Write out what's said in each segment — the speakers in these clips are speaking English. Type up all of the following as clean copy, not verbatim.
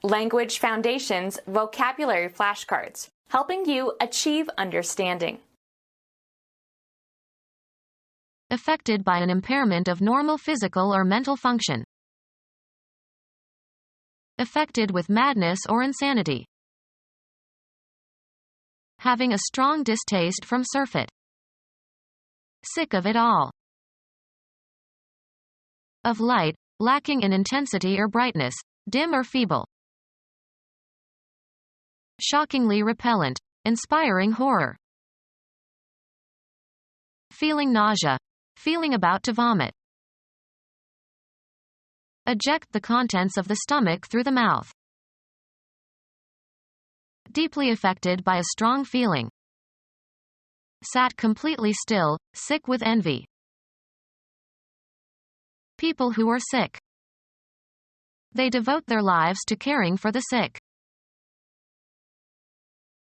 Language Foundations Vocabulary Flashcards, helping you achieve understanding. Affected by an impairment of normal physical or mental function. Affected with madness or insanity. Having a strong distaste from surfeit. Sick of it all. Of light, lacking in intensity or brightness, dim or feeble. Shockingly repellent, inspiring horror. Feeling nausea. Feeling about to vomit. Eject the contents of the stomach through the mouth. Deeply affected by a strong feeling. Sat completely still, sick with envy. People who are sick. They devote their lives to caring for the sick.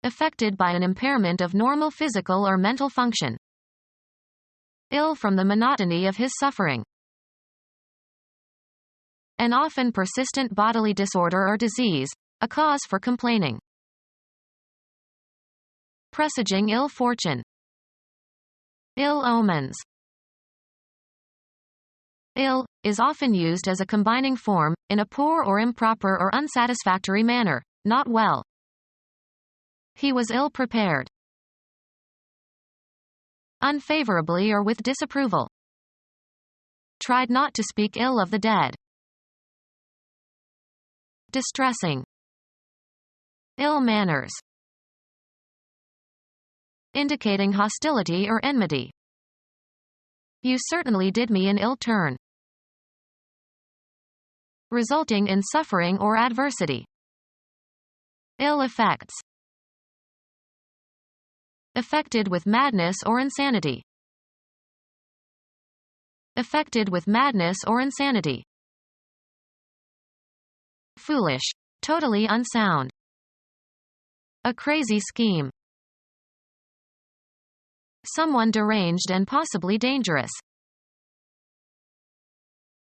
Affected by an impairment of normal physical or mental function. Ill from the monotony of his suffering. An often persistent bodily disorder or disease, a cause for complaining. Presaging ill fortune. Ill omens. Ill is often used as a combining form, in a poor or improper or unsatisfactory manner, not well. He was ill prepared. Unfavorably or with disapproval. Tried not to speak ill of the dead. Distressing. Ill manners. Indicating hostility or enmity. You certainly did me an ill turn. Resulting in suffering or adversity. Ill effects. Affected with madness or insanity. Affected with madness or insanity. Foolish. Totally unsound. A crazy scheme. Someone deranged and possibly dangerous.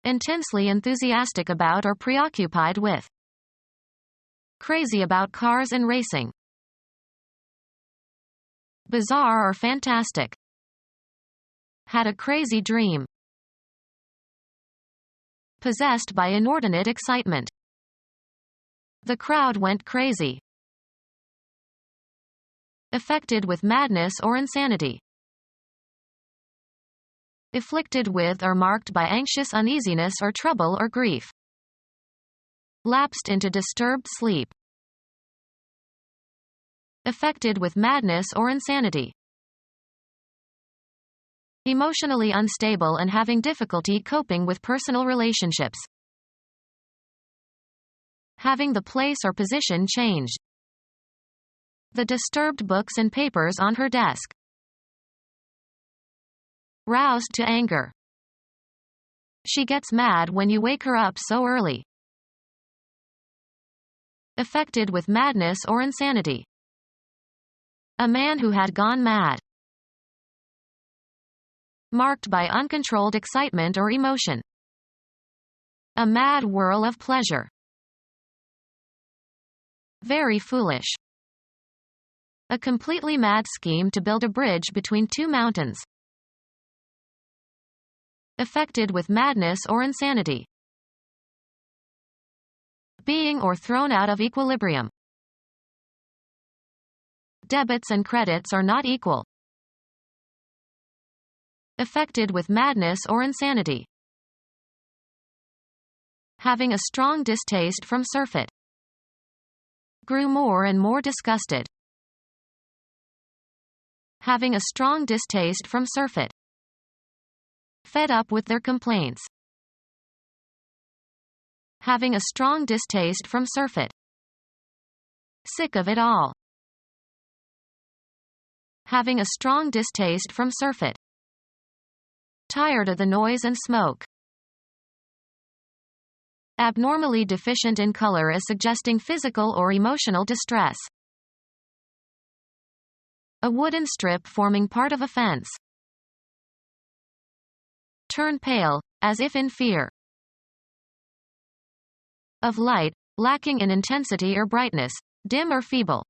Intensely enthusiastic about or preoccupied with. Crazy about cars and racing. Bizarre or fantastic. Had a crazy dream. Possessed by inordinate excitement. The crowd went crazy. Affected with madness or insanity. Afflicted with or marked by anxious uneasiness or trouble or grief. Lapsed into disturbed sleep. Affected with madness or insanity. Emotionally unstable and having difficulty coping with personal relationships. Having the place or position changed. The disturbed books and papers on her desk. Roused to anger. She gets mad when you wake her up so early. Affected with madness or insanity. A man who had gone mad. Marked by uncontrolled excitement or emotion. A mad whirl of pleasure. Very foolish. A completely mad scheme to build a bridge between two mountains. Affected with madness or insanity. Being or thrown out of equilibrium. Debits and credits are not equal. Affected with madness or insanity. Having a strong distaste from surfeit. Grew more and more disgusted. Having a strong distaste from surfeit. Fed up with their complaints. Having a strong distaste from surfeit. Sick of it all. Having a strong distaste from surfeit. Tired of the noise and smoke. Abnormally deficient in color as suggesting physical or emotional distress. A wooden strip forming part of a fence. Turn pale, as if in fear. Of light, lacking in intensity or brightness, dim or feeble.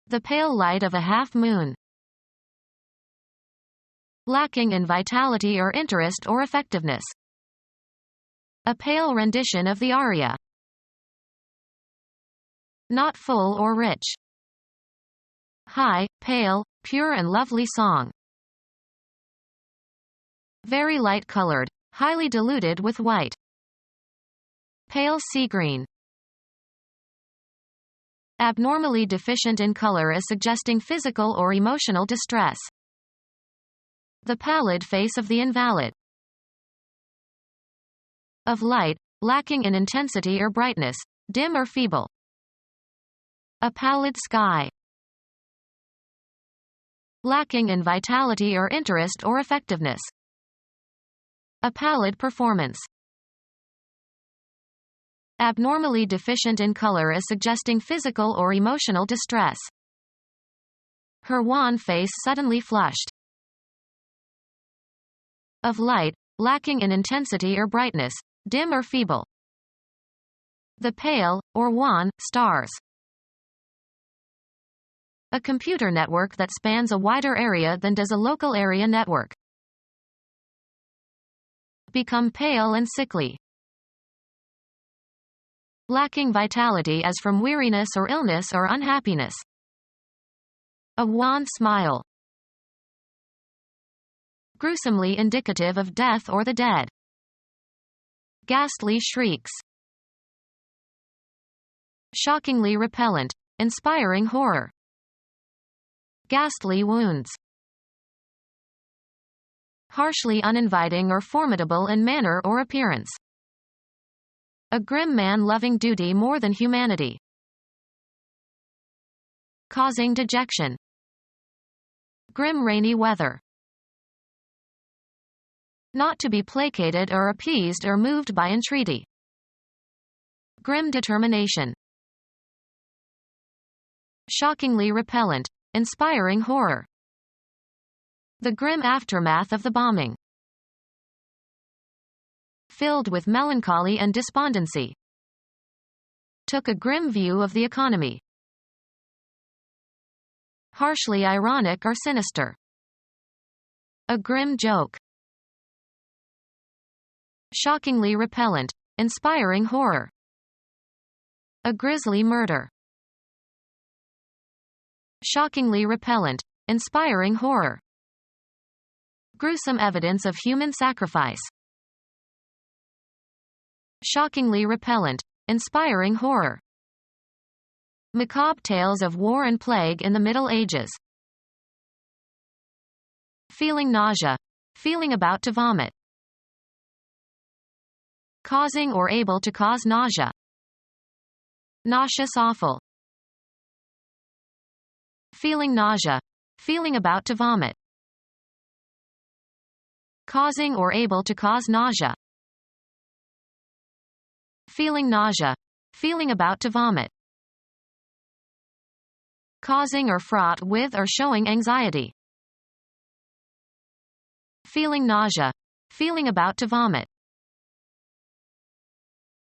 The pale light of a half moon. Lacking in vitality or interest or effectiveness. A pale rendition of the aria. Not full or rich. High, pale, pure and lovely song. Very light colored, highly diluted with white. Pale sea green. Abnormally deficient in color as suggesting physical or emotional distress. The pallid face of the invalid. Of light, lacking in intensity or brightness, dim or feeble. A pallid sky. Lacking in vitality or interest or effectiveness. A pallid performance. Abnormally deficient in color as suggesting physical or emotional distress. Her wan face suddenly flushed. Of light, lacking in intensity or brightness, dim or feeble. The pale, or wan, stars. A computer network that spans a wider area than does a local area network. Become pale and sickly. Lacking vitality as from weariness or illness or unhappiness. A wan smile. Gruesomely indicative of death or the dead. Ghastly shrieks. Shockingly repellent, inspiring horror. Ghastly wounds. Harshly uninviting or formidable in manner or appearance. A grim man loving duty more than humanity. Causing dejection. Grim rainy weather. Not to be placated or appeased or moved by entreaty. Grim determination. Shockingly repellent, inspiring horror. The grim aftermath of the bombing. Filled with melancholy and despondency. Took a grim view of the economy. Harshly ironic or sinister. A grim joke. Shockingly repellent, inspiring horror. A grisly murder. Shockingly repellent, inspiring horror. Gruesome evidence of human sacrifice. Shockingly repellent, inspiring horror. Macabre tales of war and plague in the Middle Ages. Feeling nausea. Feeling about to vomit. Causing or able to cause nausea. Nauseous awful. Feeling nausea. Feeling about to vomit. Causing or able to cause nausea. Feeling nausea. Feeling about to vomit. Causing or fraught with or showing anxiety. Feeling nausea. Feeling about to vomit.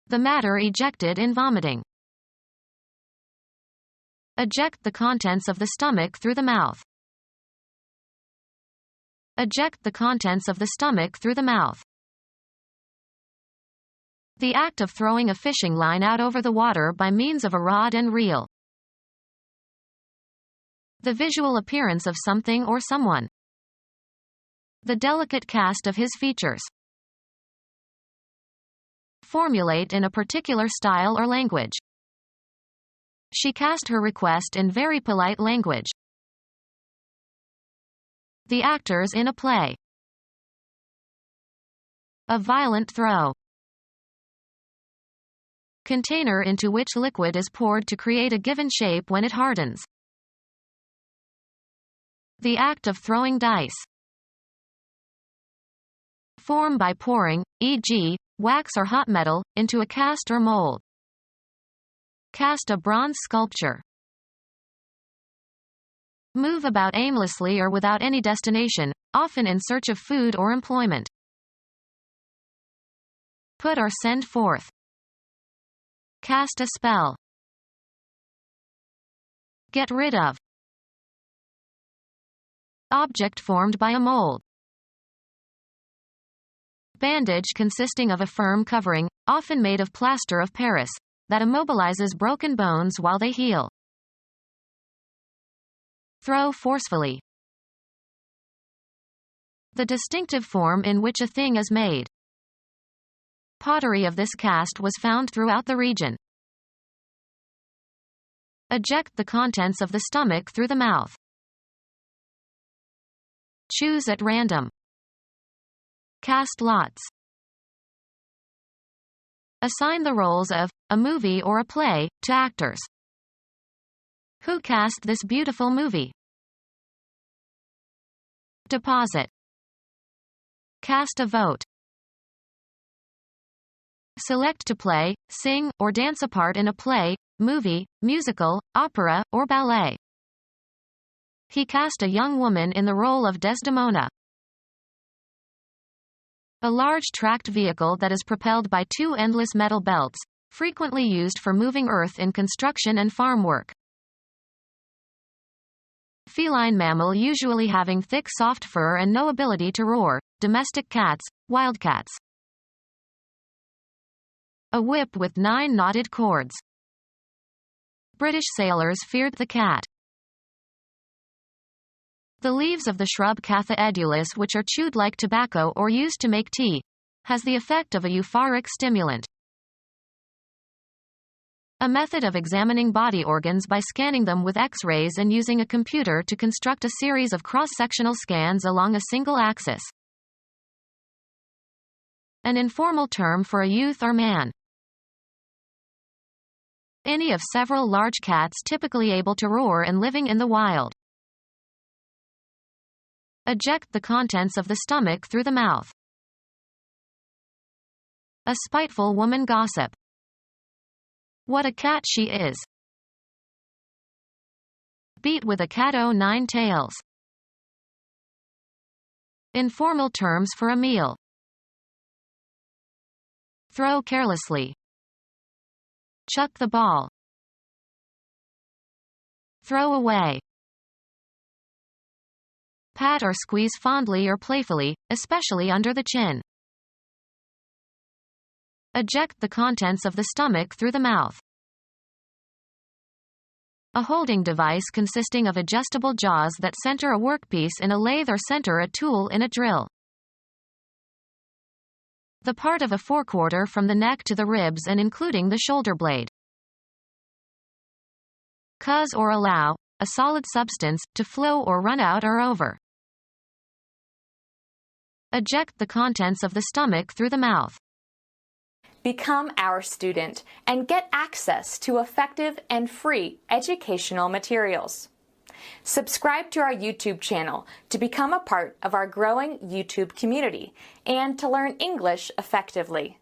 The matter ejected in vomiting. Eject the contents of the stomach through the mouth. Eject the contents of the stomach through the mouth. The act of throwing a fishing line out over the water by means of a rod and reel. The visual appearance of something or someone. The delicate cast of his features. Formulate in a particular style or language. She cast her request in very polite language. The actors in a play. A violent throw. Container into which liquid is poured to create a given shape when it hardens. The act of throwing dice. Form by pouring, e.g., wax or hot metal, into a cast or mold. Cast a bronze sculpture. Move about aimlessly or without any destination, often in search of food or employment. Put or send forth. Cast a spell. Get rid of. Object formed by a mold. Bandage consisting of a firm covering, often made of plaster of Paris, that immobilizes broken bones while they heal. Throw forcefully. The distinctive form in which a thing is made. Pottery of this cast was found throughout the region. Eject the contents of the stomach through the mouth. Choose at random. Cast lots. Assign the roles of a movie or a play to actors. Who cast this beautiful movie? Deposit. Cast a vote. Select to play, sing, or dance a part in a play, movie, musical, opera, or ballet. He cast a young woman in the role of Desdemona. A large tracked vehicle that is propelled by two endless metal belts, frequently used for moving earth in construction and farm work. Feline mammal usually having thick soft fur and no ability to roar, domestic cats, wildcats. A whip with 9 knotted cords. British sailors feared the cat. The leaves of the shrub Catha edulis, which are chewed like tobacco or used to make tea, has the effect of a euphoric stimulant. A method of examining body organs by scanning them with X-rays and using a computer to construct a series of cross-sectional scans along a single axis. An informal term for a youth or man. Any of several large cats typically able to roar and living in the wild. Eject the contents of the stomach through the mouth. A spiteful woman gossip. What a cat she is. Beat with a cat o' 9 tails. Informal terms for a meal. Throw carelessly. Chuck the ball. Throw away. Pat or squeeze fondly or playfully, especially under the chin. Eject the contents of the stomach through the mouth. A holding device consisting of adjustable jaws that center a workpiece in a lathe or center a tool in a drill. The part of a forequarter from the neck to the ribs and including the shoulder blade. Cause or allow, a solid substance, to flow or run out or over. Eject the contents of the stomach through the mouth. Become our student and get access to effective and free educational materials. Subscribe to our YouTube channel to become a part of our growing YouTube community and to learn English effectively.